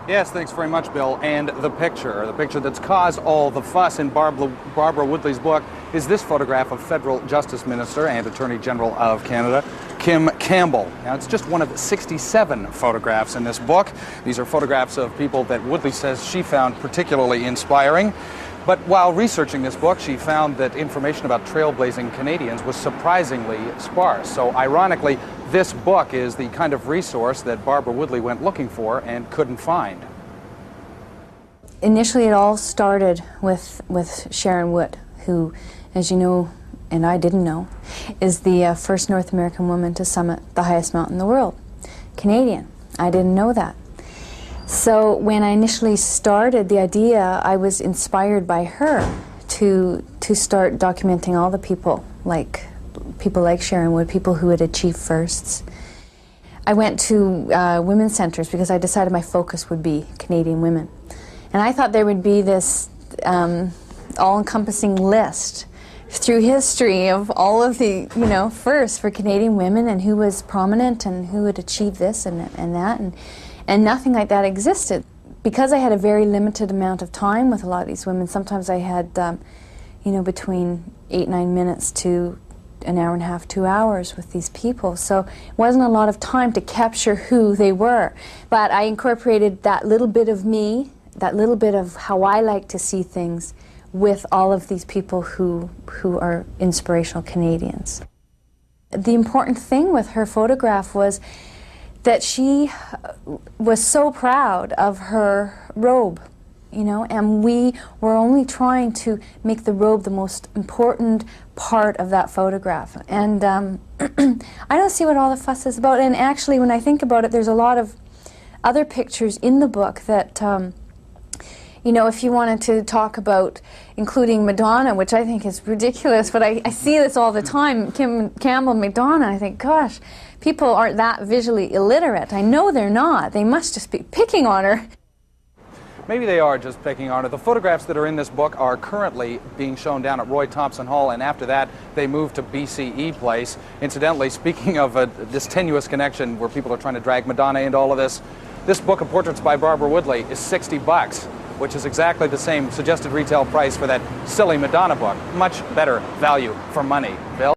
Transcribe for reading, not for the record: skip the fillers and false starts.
Yes, thanks very much, Bill. And the picture that's caused all the fuss in Barbara Woodley's book is this photograph of Federal Justice Minister and Attorney General of Canada, Kim Campbell. Now, it's just one of 67 photographs in this book. These are photographs of people that Woodley says she found particularly inspiring. But while researching this book, she found that information about trailblazing Canadians was surprisingly sparse. So ironically, this book is the kind of resource that Barbara Woodley went looking for and couldn't find. Initially, it all started with Sharon Wood, who, as you know, and I didn't know, is the first North American woman to summit the highest mountain in the world. Canadian. I didn't know that. So when I initially started the idea, I was inspired by her to start documenting all the people like Sharon Wood, people who had achieved firsts. I went to women's centers because I decided my focus would be Canadian women. And I thought there would be this all-encompassing list through history of all of the, firsts for Canadian women and who was prominent and who had achieved this and that. And nothing like that existed. Because I had a very limited amount of time with a lot of these women, sometimes I had, between 8-9 minutes to an hour and a half, 2 hours with these people. So it wasn't a lot of time to capture who they were. But I incorporated that little bit of me, that little bit of how I like to see things with all of these people who are inspirational Canadians. The important thing with her photograph was that she was so proud of her robe, and we were only trying to make the robe the most important part of that photograph. And I don't see what all the fuss is about. And actually, when I think about it, there's a lot of other pictures in the book that, if you wanted to talk about including Madonna, which I think is ridiculous, but I see this all the time, Kim Campbell, Madonna, I think, gosh, people aren't that visually illiterate. I know they're not. They must just be picking on her. Maybe they are just picking on her. The photographs that are in this book are currently being shown down at Roy Thompson Hall, and after that, they move to BCE Place. Incidentally, speaking of this tenuous connection where people are trying to drag Madonna into all of this, this book of portraits by Barbara Woodley is $60, which is exactly the same suggested retail price for that silly Madonna book. Much better value for money. Bill?